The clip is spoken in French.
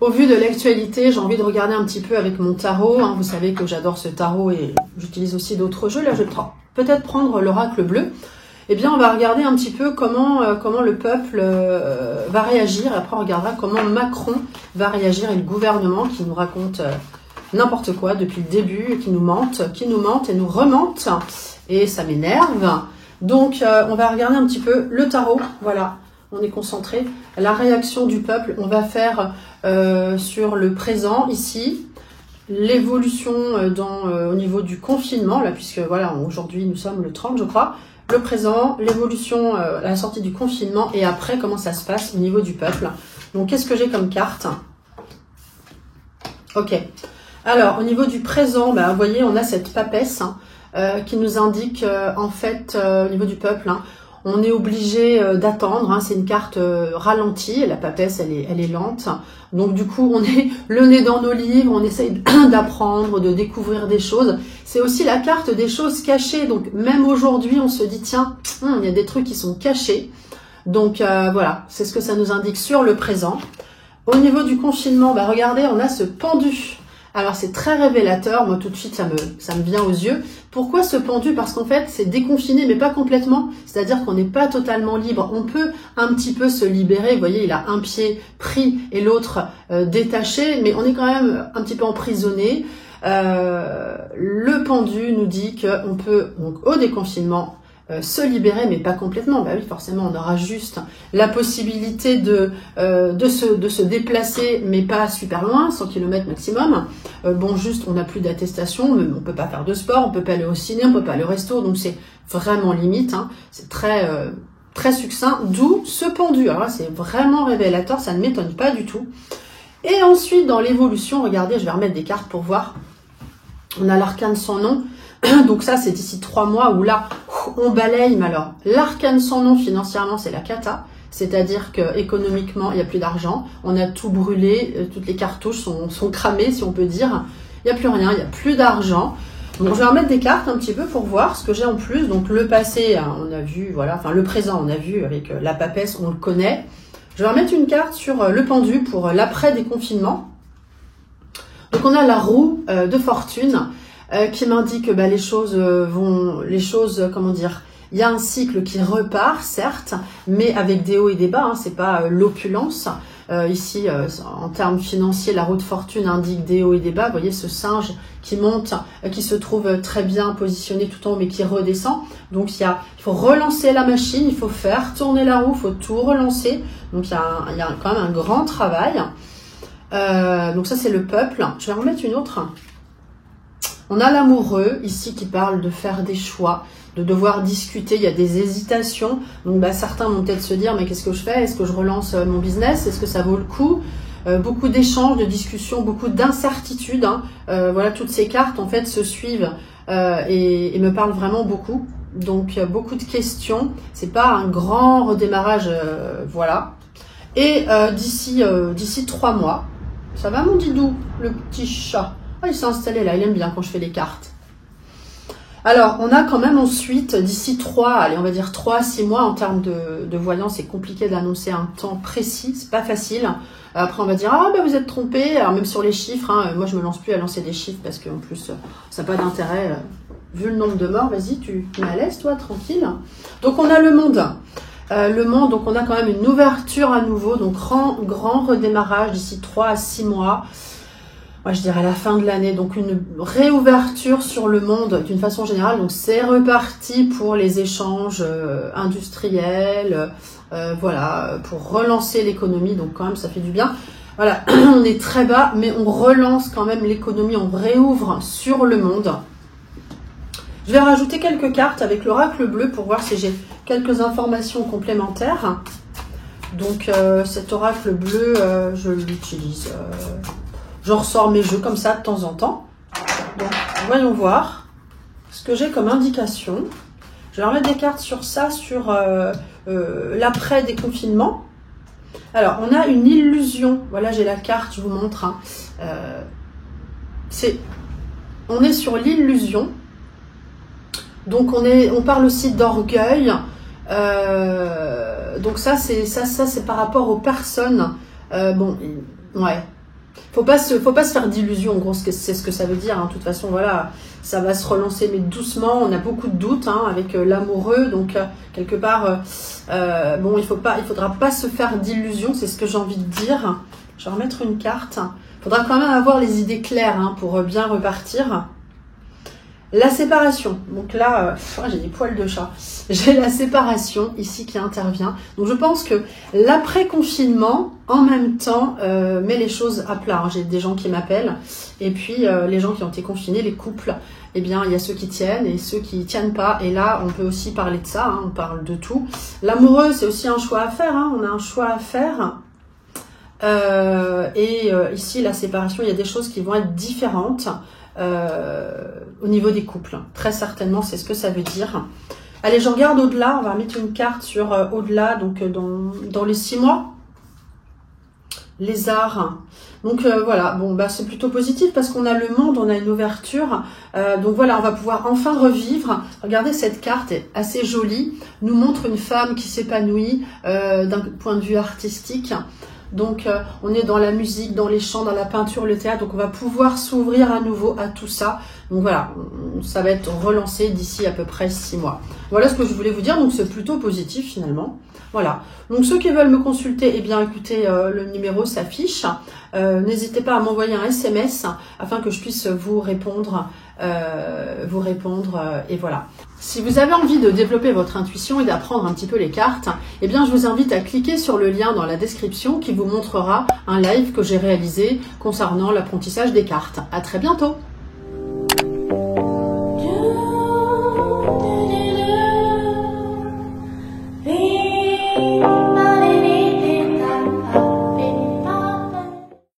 Au vu de l'actualité, j'ai envie de regarder un petit peu avec mon tarot. Hein. Vous savez que j'adore ce tarot et j'utilise aussi d'autres jeux. Là, je vais peut-être prendre l'oracle bleu. Eh bien, on va regarder un petit peu comment le peuple va réagir. Après, on regardera comment Macron va réagir et le gouvernement qui nous raconte n'importe quoi depuis le début, qui nous mente et nous remente. Et ça m'énerve. Donc, on va regarder un petit peu le tarot. Voilà, on est concentré. La réaction du peuple, on va faire sur le présent ici. L'évolution au niveau du confinement, là, puisque voilà, aujourd'hui nous sommes le 30, je crois. Le présent, l'évolution à la sortie du confinement et après, comment ça se passe au niveau du peuple. Donc, qu'est-ce que j'ai comme carte? Ok. Alors, au niveau du présent, bah, vous voyez, on a cette papesse qui nous indique, en fait, au niveau du peuple, on est obligé d'attendre. C'est une carte ralentie. La papesse, elle est lente. Donc, du coup, on est le nez dans nos livres. On essaye d'apprendre, de découvrir des choses. C'est aussi la carte des choses cachées. Donc, même aujourd'hui, on se dit, tiens, il y a des trucs qui sont cachés. Donc, voilà, c'est ce que ça nous indique sur le présent. Au niveau du confinement, bah, regardez, on a ce pendu. Alors, c'est très révélateur. Moi, tout de suite, ça me vient aux yeux. Pourquoi ce pendu? Parce qu'en fait, c'est déconfiné, mais pas complètement. C'est-à-dire qu'on n'est pas totalement libre. On peut un petit peu se libérer. Vous voyez, il a un pied pris et l'autre détaché, mais on est quand même un petit peu emprisonné. Le pendu nous dit qu'on peut, donc, au déconfinement, se libérer, mais pas complètement. Bah oui, forcément, on aura juste la possibilité de se déplacer, mais pas super loin, 100 km maximum. Bon, juste, on n'a plus d'attestation, mais on peut pas faire de sport, on peut pas aller au ciné, on peut pas aller au resto, donc c'est vraiment limite. C'est très succinct, d'où ce pendu. Alors là, c'est vraiment révélateur, ça ne m'étonne pas du tout. Et ensuite, dans l'évolution, regardez, je vais remettre des cartes pour voir. On a l'arcane sans nom. Donc ça, c'est d'ici 3 mois où là, on balaye. Mais alors, l'arcane sans nom, financièrement, c'est la cata. C'est-à-dire qu'économiquement, il n'y a plus d'argent. On a tout brûlé. Toutes les cartouches sont cramées, si on peut dire. Il n'y a plus rien, il n'y a plus d'argent. Donc, je vais remettre des cartes un petit peu pour voir ce que j'ai en plus. Donc, le passé, on a vu, voilà. Enfin, le présent, on a vu avec la papesse, on le connaît. Je vais remettre une carte sur le pendu pour l'après-déconfinement. Donc, on a la roue de fortune. Qui m'indique que les choses comment dire, il y a un cycle qui repart, certes, mais avec des hauts et des bas, c'est pas l'opulence. Ici, en termes financiers, la roue de fortune indique des hauts et des bas. Vous voyez ce singe qui monte, qui se trouve très bien positionné tout en haut, mais qui redescend. Donc, il faut relancer la machine, il faut faire tourner la roue, il faut tout relancer. Donc, il y a quand même un grand travail. Donc, ça, c'est le peuple. Je vais en remettre une autre. On a l'amoureux ici qui parle de faire des choix, de devoir discuter, il y a des hésitations. Donc certains vont peut-être se dire, mais qu'est-ce que je fais? Est-ce que je relance mon business? Est-ce que ça vaut le coup? Beaucoup d'échanges, de discussions, beaucoup d'incertitudes. Voilà, toutes ces cartes en fait se suivent et me parlent vraiment beaucoup. Donc beaucoup de questions. C'est pas un grand redémarrage, voilà. Et d'ici 3 mois, ça va mon Didou, le petit chat? Il s'est installé là, il aime bien quand je fais les cartes. Alors, on a quand même ensuite, d'ici 3 à 6 mois, en termes de voyance, c'est compliqué d'annoncer un temps précis, c'est pas facile. Après, on va dire, vous êtes trompé. Alors, même sur les chiffres, moi, je me lance plus à lancer des chiffres parce qu'en plus, ça n'a pas d'intérêt. Vu le nombre de morts, vas-y, tu es à l'aise, toi, tranquille. Donc, on a le monde. Donc on a quand même une ouverture à nouveau, donc grand redémarrage d'ici 3 à 6 mois. Moi, je dirais à la fin de l'année, donc une réouverture sur le monde d'une façon générale. Donc, c'est reparti pour les échanges industriels, voilà, pour relancer l'économie. Donc, quand même, ça fait du bien. Voilà, on est très bas, mais on relance quand même l'économie, on réouvre sur le monde. Je vais rajouter quelques cartes avec l'oracle bleu pour voir si j'ai quelques informations complémentaires. Donc, cet oracle bleu, je l'utilise... Je ressors mes jeux comme ça de temps en temps. Donc, voyons voir ce que j'ai comme indication. Je vais remettre des cartes sur ça, sur l'après-déconfinement. Alors, on a une illusion. Voilà, j'ai la carte, je vous montre. On est sur l'illusion. Donc, on parle aussi d'orgueil. Donc, ça, c'est par rapport aux personnes. Ouais. Faut pas se faire d'illusions, en gros, c'est ce que ça veut dire. Hein. De toute façon, voilà, ça va se relancer, mais doucement. On a beaucoup de doutes hein, avec l'amoureux, donc quelque part, bon, il faudra pas se faire d'illusions, c'est ce que j'ai envie de dire. Je vais remettre une carte. Il faudra quand même avoir les idées claires hein, pour bien repartir. La séparation, donc là, j'ai des poils de chat. J'ai la séparation ici qui intervient. Donc je pense que l'après-confinement, en même temps, met les choses à plat. Hein. J'ai des gens qui m'appellent. Et puis les gens qui ont été confinés, les couples, eh bien il y a ceux qui tiennent et ceux qui tiennent pas. Et là, on peut aussi parler de ça, hein, on parle de tout. L'amoureux, c'est aussi un choix à faire. Hein. On a un choix à faire. Ici, la séparation, il y a des choses qui vont être différentes. Au niveau des couples, très certainement, c'est ce que ça veut dire. Allez, je regarde au-delà, on va mettre une carte sur au-delà, donc dans les 6 mois. Lézard. Donc voilà, bon bah c'est plutôt positif parce qu'on a le monde, on a une ouverture. Donc voilà, on va pouvoir enfin revivre. Regardez, cette carte est assez jolie, nous montre une femme qui s'épanouit d'un point de vue artistique. Donc on est dans la musique, dans les chants, dans la peinture, le théâtre, donc on va pouvoir s'ouvrir à nouveau à tout ça. Donc voilà, ça va être relancé d'ici à peu près 6 mois. Voilà ce que je voulais vous dire, donc c'est plutôt positif finalement. Voilà, donc ceux qui veulent me consulter, eh bien écoutez, le numéro s'affiche. N'hésitez pas à m'envoyer un SMS afin que je puisse vous répondre et voilà. Si vous avez envie de développer votre intuition et d'apprendre un petit peu les cartes, eh bien je vous invite à cliquer sur le lien dans la description qui vous montrera un live que j'ai réalisé concernant l'apprentissage des cartes. À très bientôt!